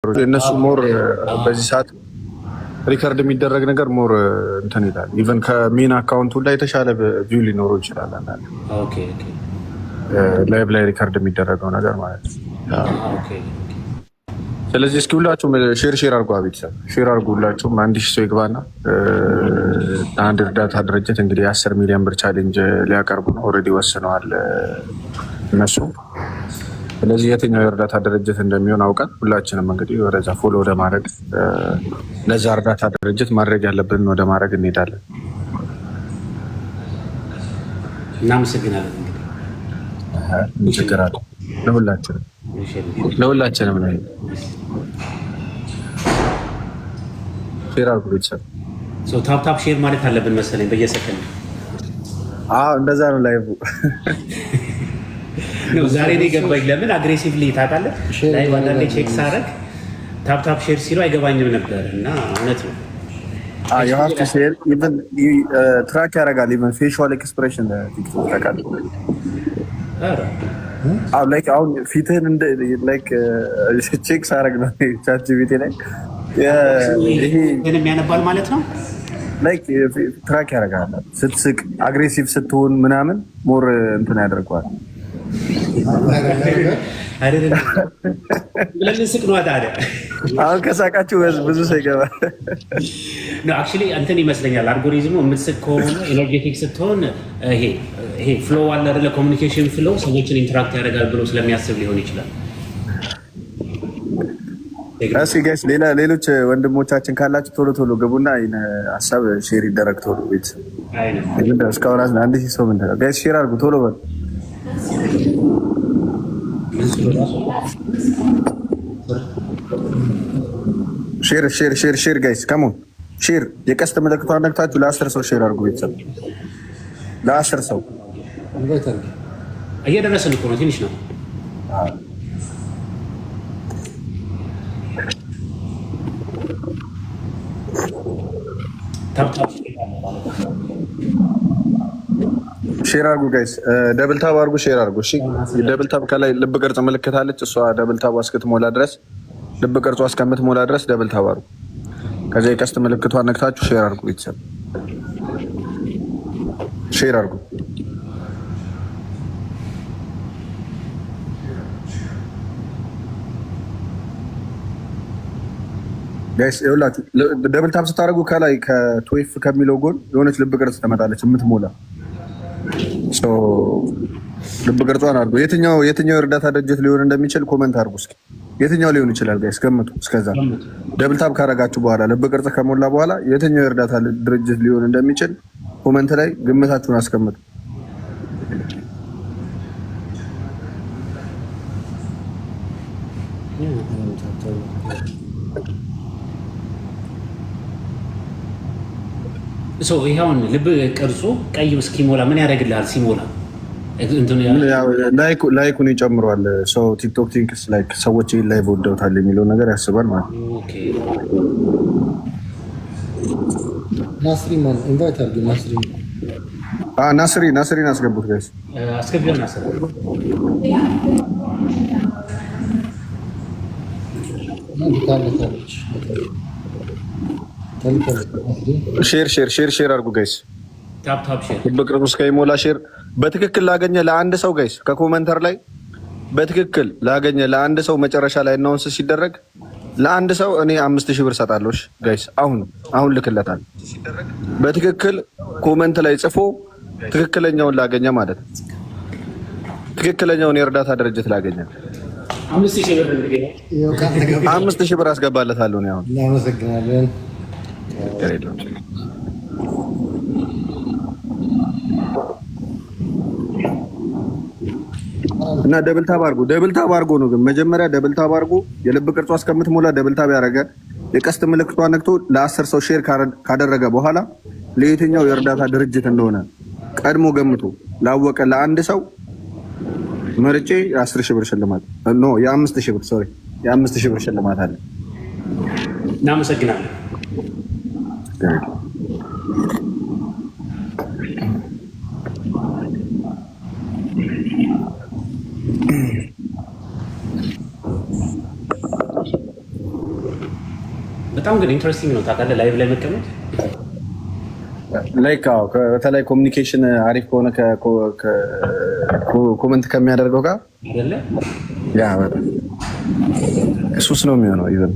እነሱ ሞር በዚህ ሰዓት ሪከርድ የሚደረግ ነገር ሞር እንትን ይላል። ኢቨን ከሜን አካውንቱ ላይ የተሻለ ቪው ሊኖረው ይችላል። አንዳንድ ላይቭ ላይ ሪከርድ የሚደረገው ነገር ማለት ነው። ስለዚህ እስኪ ሁላችሁም ሼር አድርጉ። ቤተሰብ ሼር አድርጉ። ሁላችሁም 1000 ሰው ይግባና አንድ እርዳታ ድርጅት እንግዲህ 10 ሚሊዮን ብር ቻሌንጅ ሊያቀርቡ ነው። ኦልሬዲ ወስነዋል እነሱ። ስለዚህ የትኛው የእርዳታ ድርጅት እንደሚሆን አውቀን ሁላችንም እንግዲህ ወደዛ ፎሎ ወደ ማድረግ ለዛ እርዳታ ድርጅት ማድረግ ያለብንን ወደ ማድረግ እንሄዳለን። እናመሰግናለን። እንግዲህ ችግር አለ ለሁላችንም ነው። ሼር አድርጉ ቤተሰብ። ታፕ ሼር ማለት አለብን መሰለኝ በየሰከንድ። እንደዛ ነው ላይቭ ነው። ዛሬ ነው የገባኝ። ለምን አግሬሲቭሊ ታውቃለህ? ላይ አንዳንዴ ቼክ ሳረግ ታፕ ሼር ሲሉ አይገባኝም ነበር እና እውነት ነው። you have to share even ትራክ ያደርጋል even facial expression ቲክቶክ ታውቃለህ? ላይክ አሁን ፊትህን እንደ ላይክ ቼክ ሳረግ ነው ቻት ጂፒቲ ላይ ይሄ ምንም ያነባል ማለት ነው። ላይክ ትራክ ያደርጋል። ስትስቅ አግሬሲቭ ስትሆን ምናምን ሞር እንትን ያደርገዋል። ለምን ስቅ ነው ታዲያ? አሁን ከሳቃችሁ ብዙ ሰው ይገባል። አክቹዋሊ እንትን ይመስለኛል አልጎሪዝሙ የምትስቅ ከሆነ ኤነርጄቲክ ስትሆን ይሄ ፍሎ አለ አይደለ? ኮሚኒኬሽን ፍሎ ሰዎችን ኢንተራክት ያደርጋል ብሎ ስለሚያስብ ሊሆን ይችላል። እሺ ጋይስ፣ ሌሎች ወንድሞቻችን ካላችሁ ቶሎ ግቡና ሀሳብ ሼር ይደረግ ቶሎ። ቤት እስካሁን 1000 ሰው ምን ጋይስ ሼር አድርጉ ቶሎ በል። ሼር ጋይስ ካሞን ሼር። የቀስት ምልክቷን ነክታችሁ ለ10 ሰው ሼር አድርጉ ቤተሰብ። ለ10 ሰው እየደረሰን እኮ ነው። ትንሽ ነው። ሼር አድርጉ ጋይስ። ደብል ታብ አድርጉ፣ ሼር አድርጉ። እሺ ደብል ታብ ከላይ ልብ ቅርጽ ምልክት አለች። እሷ ደብል ታብ እስክትሞላ ድረስ ልብ ቅርጿ እስከምትሞላ ድረስ ደብል ታብ አድርጉ። ከዛ የቀስት ምልክቷን ነክታችሁ ሼር አድርጉ ቤተሰብ። ሼር አድርጉ ጋይስ። ይኸውላችሁ ደብል ታብ ስታደርጉ ከላይ ከትዌፍ ከሚለው ጎን የሆነች ልብ ቅርጽ ትመጣለች የምትሞላ። ልብ ቅርጿን አድርጉ። የትኛው የእርዳታ ድርጅት ሊሆን እንደሚችል ኮመንት አድርጉ እስኪ። የትኛው ሊሆን ይችላል ጋይስ ገምቱ። እስከዛ ደብል ታብ ካረጋችሁ በኋላ ልብ ቅርጽ ከሞላ በኋላ የትኛው የእርዳታ ድርጅት ሊሆን እንደሚችል ኮመንት ላይ ግምታችሁን አስቀምጡ። ይሄውን ልብ ቅርጹ ቀይ እስኪሞላ ምን ያደርግልሃል? ሲሞላ ላይኩን ይጨምረዋል። ሰው ቲክቶክ ቲንክስ ላይክ ሰዎች ላይ ወደውታል የሚለው ነገር ያስባል ማለት ነው። ናስሪን አስገቡት ጋይስ። ሼር አድርጉ ጋይስ። በቅርቡ እስከሚሞላ ሼር በትክክል ላገኘ ለአንድ ሰው ጋይስ ከኮመንተር ላይ በትክክል ላገኘ ለአንድ ሰው መጨረሻ ላይ አናውንስ ሲደረግ ለአንድ ሰው እኔ 5000 ብር ሰጣለሁ ጋይስ። አሁን ልክለታል። በትክክል ኮመንት ላይ ጽፎ ትክክለኛውን ላገኘ ማለት ነው። ትክክለኛውን የእርዳታ ድርጅት ላገኘ 5000 ብር አስገባለታለሁ ነው። አሁን እናመሰግናለን። እና ደብል ታብ አድርጎ ነው ግን መጀመሪያ ደብል ታብ አድርጎ የልብ ቅርጿ እስከምትሞላ ደብል ታብ ያደረገ የቀስት ምልክቷን ነክቶ ለ10 ሰው ሼር ካደረገ በኋላ ለየትኛው የእርዳታ ድርጅት እንደሆነ ቀድሞ ገምቶ ላወቀ ለአንድ ሰው መርጬ 10,000 ብር ሽልማት የ5,000 ብር የ5,000 ብር ሽልማት አለ። እናመሰግናለን። በጣም ግን ኢንትረስቲንግ ነው ታውቃለህ፣ ላይቭ ላይ መቀመጥ ላይክ በተለይ ኮሚኒኬሽን አሪፍ ከሆነ ኮመንት ከሚያደርገው ጋር አይደለ? ያ እሱስ ነው የሚሆነው። ይዘን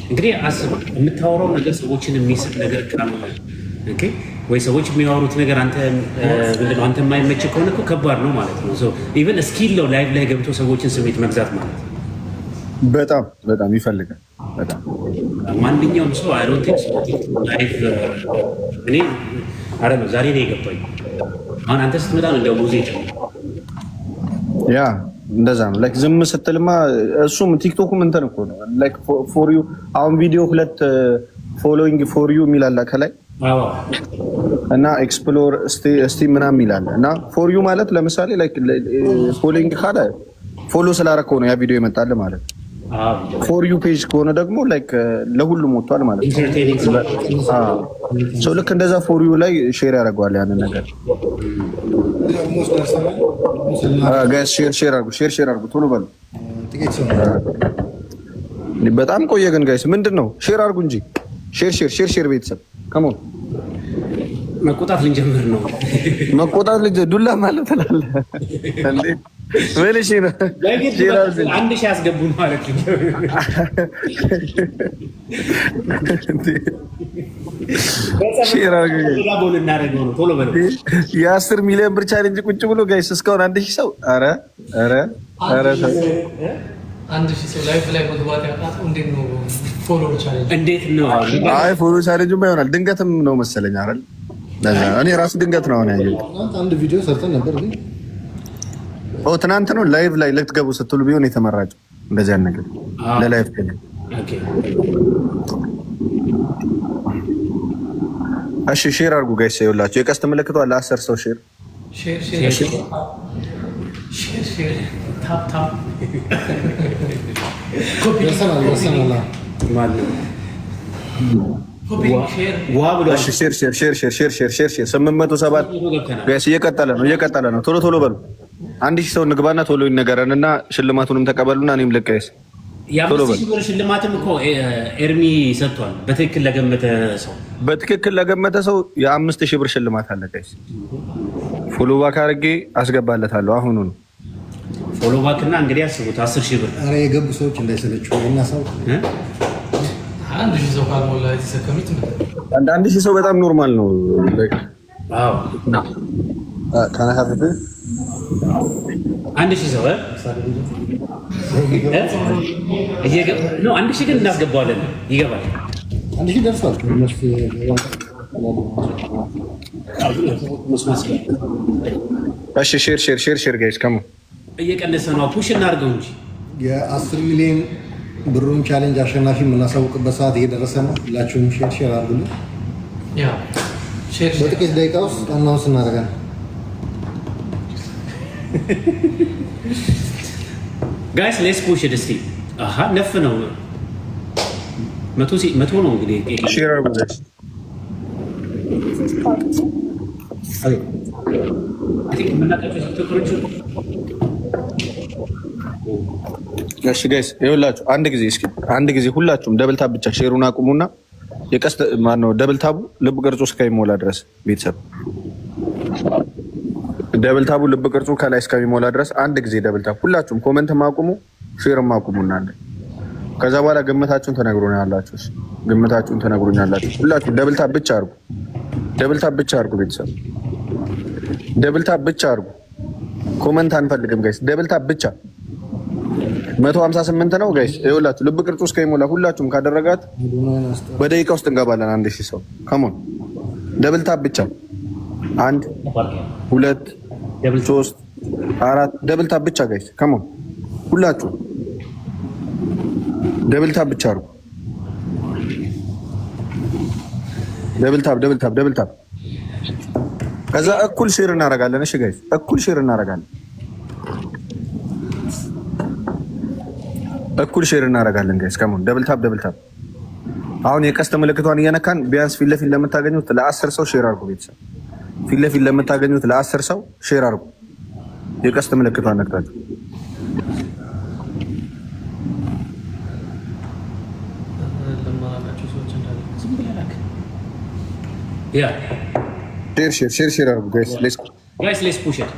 እንግዲህ አስብ፣ የምታወራው ነገር ሰዎችን የሚስብ ነገር ካልሆነ ኦኬ፣ ወይ ሰዎች የሚያወሩት ነገር አንተ ምንድነው አንተ የማይመች ከሆነ እኮ ከባድ ነው ማለት ነው። ሶ ኢቭን ስኪል ነው ላይቭ ላይ ገብቶ ሰዎችን ስሜት መግዛት ማለት ነው። በጣም በጣም ይፈልጋል። በጣም ማንኛውም ሰው አይ ዶንት ቲንክ ላይቭ እኔ አረ ነው ዛሬ ነው የገባኝ። አሁን አንተ ስትመጣ ነው እንደው ሙዚቃ ያ እንደዛ ነው። ላይክ ዝም ስትልማ እሱም ቲክቶኩም እንትን እኮ ነው ላይክ ፎር ዩ አሁን ቪዲዮ 2 ፎሎዊንግ ፎር ዩ የሚል አለ ከላይ እና ኤክስፕሎር እስቲ ምናምን ይላል እና ፎር ዩ ማለት ለምሳሌ ላይክ ፎሎዊንግ ካለ ፎሎ ስላደረከው ነው ያ ቪዲዮ ይመጣል ማለት ነው። ፎር ዩ ፔጅ ከሆነ ደግሞ ላይክ ለሁሉም ወጥቷል ማለት ነው። ሰው ልክ እንደዛ ፎር ዩ ላይ ሼር ያደርገዋል ያንን ነገር። ጋይስ ሼር አድርጉ ቶሎ በሉ። በጣም ቆየ ግን ጋይስ ምንድን ነው? ሼር አድርጉ እንጂ ሼር ቤተሰብ ከሞን መቆጣት ልንጀምር ነው። መቆጣት ዱላ ማለት አለ እንዴ? ወለሽ ነው አንድ ሺህ ያስገቡ ማለት ነው። የ10 ሚሊዮን ብር ቻሌንጅ ቁጭ ብሎ ጋይስ እስካሁን 1000 ሰው ኧረ 1000 ሰው ላይፍ ላይ መግባት ያቃተው እንዴት ነው? ፎሎ ቻሌንጅ እንዴት ነው? አይ ፎሎ ቻሌንጅማ ይሆናል ድንገትም ነው መሰለኝ አይደል? እኔ ራሱ ድንገት ነው አሁን ያየሁት። አንድ ቪዲዮ ሰርተን ነበር ግን ትናንት ነው ላይቭ ላይ ልትገቡ ስትሉ ቢሆን የተመራጨው እንደዚህ አይነት ነገር ለላይቭ ከለ እሺ ሼር አድርጉ ጋይስ። ይኸውላችሁ የቀስት ምልክቷ ለ10 ሰው ሼር ታፕ ሼር 807 ጋይስ እየቀጠለ ነው። ቶሎ በሉ 1000 ሰው እንግባና ቶሎ ይነገረን እና ሽልማቱንም ተቀበሉና እኔም ልቀይስ። የ5,000 ብር ሽልማትም እኮ ኤርሚ ሰጥቷል። በትክክል ለገመተ ሰው የ5,000 ብር ሽልማት አለ ጋይስ። ፎሎ ባክ አድርጌ አስገባለታለሁ አሁኑ ነው። ፎሎ ባክ እና እንግዲህ አስቡት 10,000 ብር። ኧረ የገቡ ሰዎች እንዳይሰለችው እና ሰው 1000 ሰው ካልሞላ የተሰከሙት 1000 ሰው በጣም ኖርማል ነው። አዎ ካናካፍት 1000 ሰው ነው 1000 ግን እናስገባዋለን። ይገባል 1000 ደርሷል። እሺ ሼር ጋይስ ከሙ እየቀነሰ ነው። ፑሽ እናድርገው እንጂ የ10 ሚሊዮን ብሩን ቻሌንጅ አሸናፊ የምናሳውቅበት ሰዓት እየደረሰ ነው። ሁላችሁም ሼር አድርጉልን። በጥቂት ደቂቃ ውስጥ አናውንስ እናደርጋለን። ጋይስ ሌትስ ፑሽ ኢት እስቲ። አሃ ነፍ ነው 100 ነው እንግዲህ ሼር አድርጉ ጋይስ። እሺ ጋይስ ይኸውላችሁ አንድ ጊዜ ሁላችሁም ደብል ታብ ብቻ ሼሩን አቁሙና የቀስት ማነው ደብል ታቡ ልብ ቅርጹ እስከሚሞላ ድረስ ቤተሰብ ደብል ታቡ ልብ ቅርጹ ከላይ እስከሚሞላ ድረስ አንድ ጊዜ ደብል ታብ ሁላችሁም ኮሜንት ማቁሙ ሼርም አቁሙና አንድ ከዛ በኋላ ግምታችሁን ተነግሩኛላችሁ። ሁላችሁም ደብል ታብ ብቻ አድርጉ ቤተሰብ ደብል ታብ ብቻ አድርጉ። ኮሜንት አንፈልግም ጋይስ ደብል ታብ ብቻ 158 ነው ጋይስ። ይኸውላችሁ ልብ ቅርጹ እስከሚሞላ ሁላችሁም ካደረጋት በደቂቃ ውስጥ እንገባለን 1000 ሰው። ካሞን ደብል ታብ ብቻ 1 2 3 4 ደብል ታብ ብቻ ጋይስ። ካሞን ሁላችሁ ደብል ታብ ብቻ አድርጉ። ደብል ታብ ከዛ እኩል ሼር እናደርጋለን። እሺ ጋይስ እኩል ሼር እናደርጋለን ጋይስ። ከሞን ደብል ታብ አሁን የቀስተ ምልክቷን እየነካን ቢያንስ ፊት ለፊት ለምታገኙት ለ10 ሰው ሼር አድርጉ ቤተሰብ። ፊት ለፊት ለምታገኙት ለ10 ሰው ሼር አድርጉ። የቀስተ ምልክቷን ነክታችሁ ያ ሼር አድርጉ ጋይስ። guys let's push it